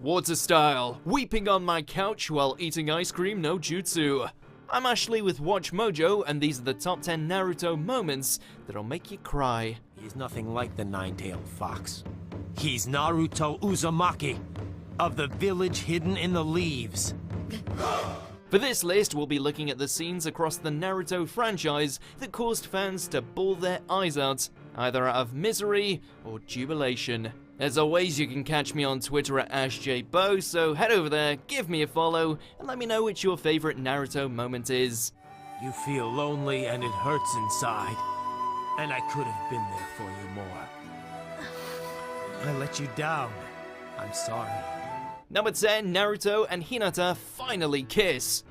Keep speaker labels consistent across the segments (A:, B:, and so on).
A: Water style, weeping on my couch while eating ice cream no jutsu. I'm Ashley with Watch Mojo, and these are the top 10 Naruto moments that'll make you cry.
B: He's nothing like the nine-tailed fox. He's Naruto Uzumaki, of the village hidden in the leaves.
A: For this list, we'll be looking at the scenes across the Naruto franchise that caused fans to bawl their eyes out, either out of misery or jubilation. As always, you can catch me on Twitter at AshJBo, so head over there, give me a follow, and let me know which your favorite Naruto moment is.
B: You feel lonely and it hurts inside. And I could have been there for you more. I let you down. I'm sorry.
A: Number 10, Naruto and Hinata finally kiss.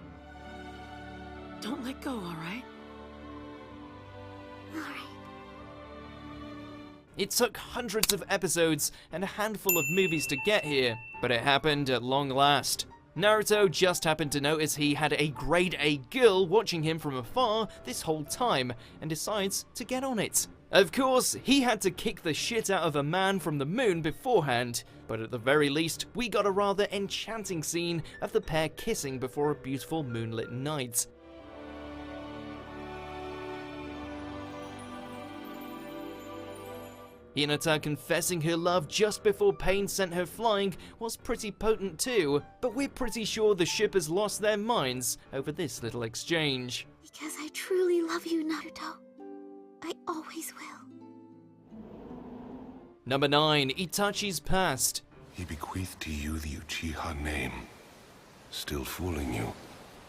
C: Don't let go, alright?
D: Alright.
A: It took hundreds of episodes and a handful of movies to get here, but it happened at long last. Naruto just happened to notice he had a grade A girl watching him from afar this whole time, and decides to get on it. Of course, he had to kick the shit out of a man from the moon beforehand, but at the very least, we got a rather enchanting scene of the pair kissing before a beautiful moonlit night. Hinata confessing her love just before Pain sent her flying was pretty potent too, but we're pretty sure the shippers lost their minds over this little exchange.
D: Because I truly love you, Naruto. I always will.
A: Number 9, Itachi's past.
E: He bequeathed to you the Uchiha name, still fooling you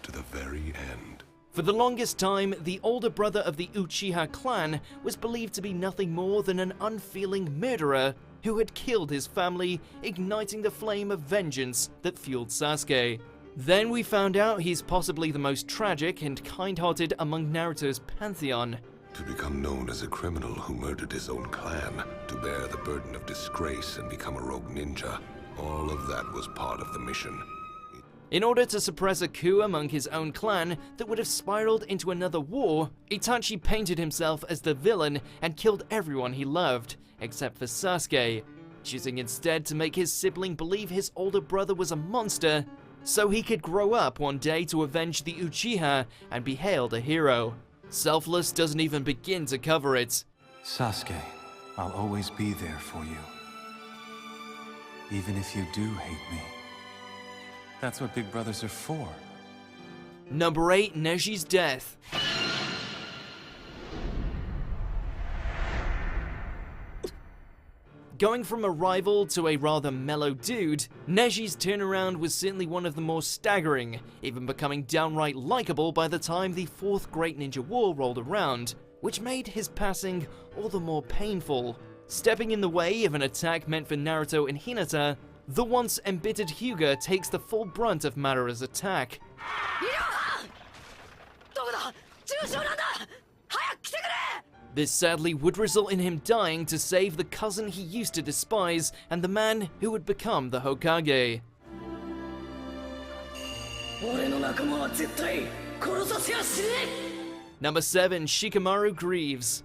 E: to the very end.
A: For the longest time, the older brother of the Uchiha clan was believed to be nothing more than an unfeeling murderer who had killed his family, igniting the flame of vengeance that fueled Sasuke. Then we found out he's possibly the most tragic and kind-hearted among Naruto's pantheon.
E: To become known as a criminal who murdered his own clan, to bear the burden of disgrace and become a rogue ninja, all of that was part of the mission.
A: In order to suppress a coup among his own clan that would have spiraled into another war, Itachi painted himself as the villain and killed everyone he loved, except for Sasuke, choosing instead to make his sibling believe his older brother was a monster, so he could grow up one day to avenge the Uchiha and be hailed a hero. Selfless doesn't even begin to cover it.
F: Sasuke, I'll always be there for you. Even if you do hate me. That's what big brothers are for.
A: Number 8, Neji's death. Going from a rival to a rather mellow dude, Neji's turnaround was certainly one of the more staggering, even becoming downright likable by the time the 4th Great Ninja War rolled around, which made his passing all the more painful. Stepping in the way of an attack meant for Naruto and Hinata, the once embittered Hyuga takes the full brunt of Madara's attack. This sadly would result in him dying to save the cousin he used to despise and the man who would become the Hokage. Number 7, Shikamaru grieves.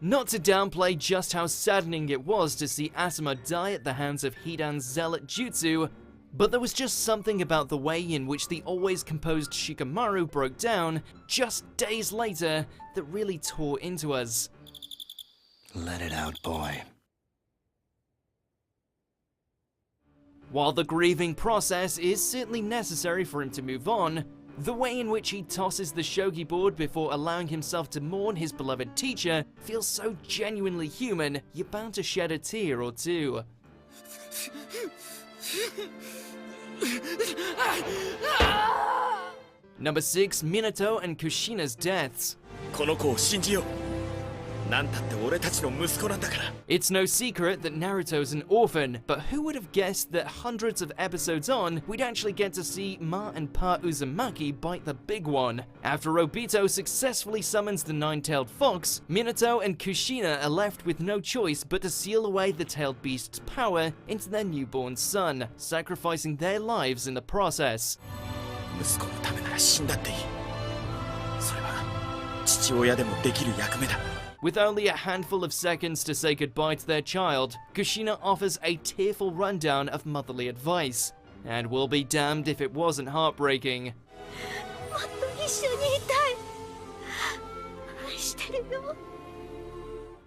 A: Not to downplay just how saddening it was to see Asuma die at the hands of Hidan's zealot jutsu, but there was just something about the way in which the always composed Shikamaru broke down just days later that really tore into us.
F: Let it out, boy.
A: While the grieving process is certainly necessary for him to move on, the way in which he tosses the shogi board before allowing himself to mourn his beloved teacher feels so genuinely human, you're bound to shed a tear or two. Number 6, Minato and Kushina's deaths. It's no secret that Naruto's an orphan, but who would have guessed that hundreds of episodes on, we'd actually get to see Ma and Pa Uzumaki bite the big one. After Obito successfully summons the nine-tailed fox, Minato and Kushina are left with no choice but to seal away the tailed beast's power into their newborn son, sacrificing their lives in the process. With only a handful of seconds to say goodbye to their child, Kushina offers a tearful rundown of motherly advice. And we'll be damned if it wasn't heartbreaking.
D: もっと一緒にいたい。愛してるよ。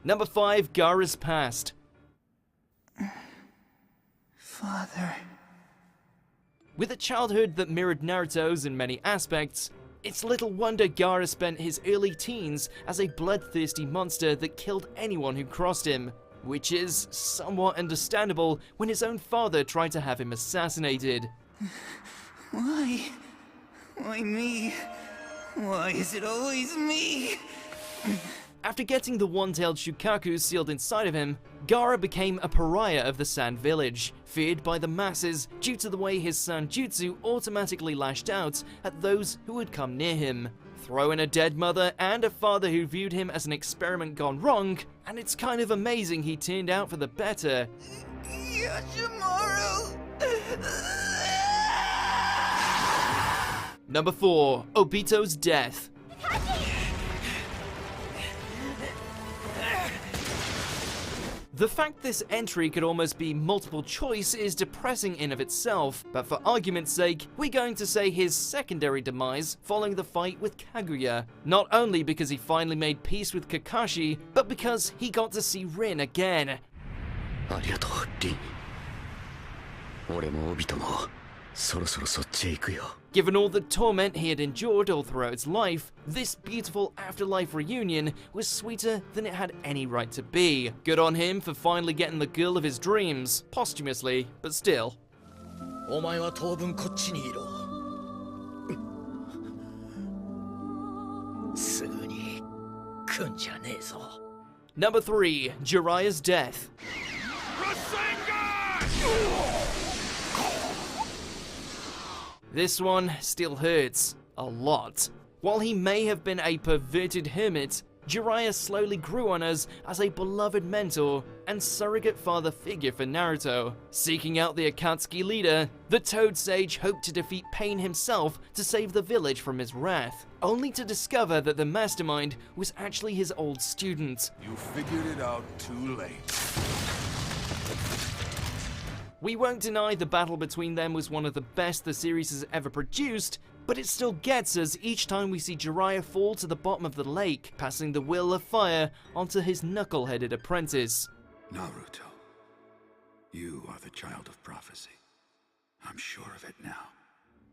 A: Number 5, Gaara's past.
F: Father.
A: With a childhood that mirrored Naruto's in many aspects, it's little wonder Gaara spent his early teens as a bloodthirsty monster that killed anyone who crossed him, which is somewhat understandable when his own father tried to have him assassinated.
F: Why? Why me? Why is it always me?
A: After getting the one-tailed Shukaku sealed inside of him, Gaara became a pariah of the Sand Village, feared by the masses due to the way his Sanjutsu automatically lashed out at those who would come near him. Throw in a dead mother and a father who viewed him as an experiment gone wrong, and it's kind of amazing he turned out for the better.
F: Yoshimaru!
A: Number 4, Obito's death. The fact this entry could almost be multiple choice is depressing in of itself, but for argument's sake, we're going to say his secondary demise following the fight with Kaguya. Not only because he finally made peace with Kakashi, but because he got to see Rin again.
G: ありがとう、リン。俺もオビトもそろそろそっちへ行くよ。
A: Given all the torment he had endured all throughout his life, this beautiful afterlife reunion was sweeter than it had any right to be. Good on him for finally getting the girl of his dreams, posthumously, but still.
G: お前は当分こっちにいろ。すぐに来んじゃねえぞ。
A: Number 3, Jiraiya's death. This one still hurts a lot. While he may have been a perverted hermit, Jiraiya slowly grew on us as a beloved mentor and surrogate father figure for Naruto. Seeking out the Akatsuki leader, the Toad Sage hoped to defeat Pain himself to save the village from his wrath, only to discover that the mastermind was actually his old student.
E: You figured it out too late.
A: We won't deny the battle between them was one of the best the series has ever produced, but it still gets us each time we see Jiraiya fall to the bottom of the lake, passing the will of fire onto his knuckle-headed apprentice.
H: Naruto, you are the child of prophecy. I'm sure of it now.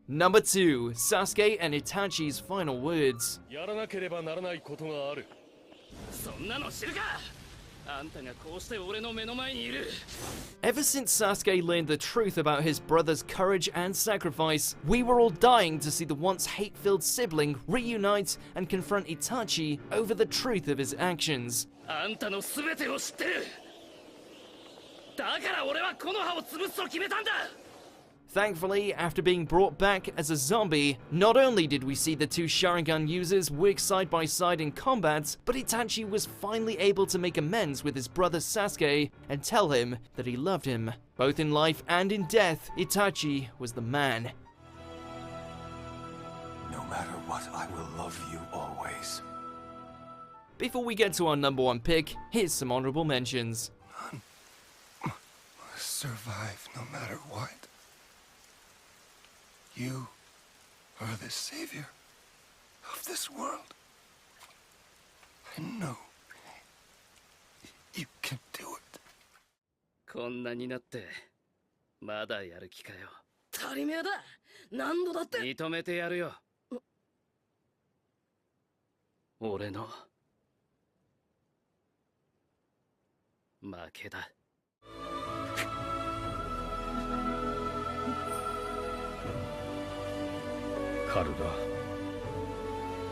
A: Number 2, Sasuke and Itachi's final words.
B: やらなければならないことがある。
C: そんなの知るか。あんたがこうして俺の目の前にいる。
A: Ever since Sasuke learned the truth about his brother's courage and sacrifice, we were all dying to see the once hate-filled sibling reunite and confront Itachi over the truth of his actions.
C: あんたの全てを知ってる。だから俺はこの葉を潰すと決めたんだ。
A: Thankfully, after being brought back as a zombie, not only did we see the two Sharingan users work side by side in combat, but Itachi was finally able to make amends with his brother Sasuke and tell him that he loved him. Both in life and in death, Itachi was the man.
H: No matter what, I will love you always.
A: Before we get to our number 1 pick, here's some honorable mentions.
H: Survive no matter what. You are the savior of this world. I know you can do it.
C: こんなになってまだやる気かよ。足りめえだ。何度だって認めてやるよ。俺の負けだ。
B: カルダ、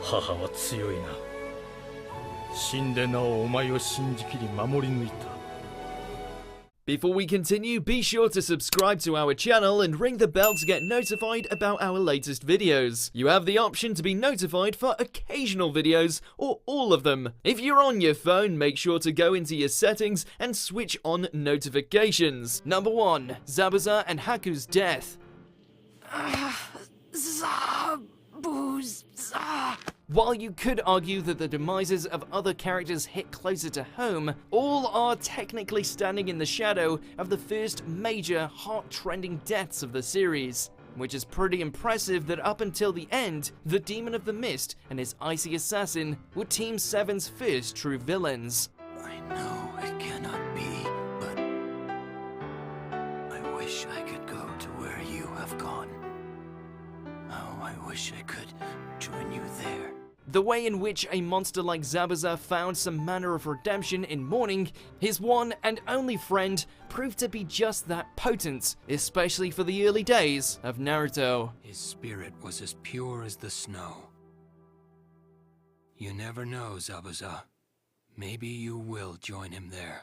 B: 母は強いな。死んでなおお前を信じきり守り抜いた。
A: Before we continue, be sure to subscribe to our channel and ring the bell to get notified about our latest videos. You have the option to be notified for occasional videos or all of them. If you're on your phone, make sure to go into your settings and switch on notifications. Number 1, Zabuza and Haku's death. While you could argue that the demises of other characters hit closer to home, all are technically standing in the shadow of the first major heart-trending deaths of the series, which is pretty impressive that up until the end, the Demon of the Mist and his icy assassin were Team 7's first true villains.
G: I know it cannot be, but I wish I could go to where you have gone. Oh, I wish I could join you there.
A: The way in which a monster like Zabuza found some manner of redemption in mourning his one and only friend proved to be just that potent, especially for the early days of Naruto.
I: His spirit was as pure as the snow. You never know, Zabuza. Maybe you will join him there.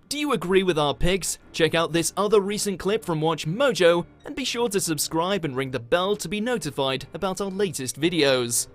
A: Do you agree with our picks? Check out this other recent clip from Watch Mojo and be sure to subscribe and ring the bell to be notified about our latest videos.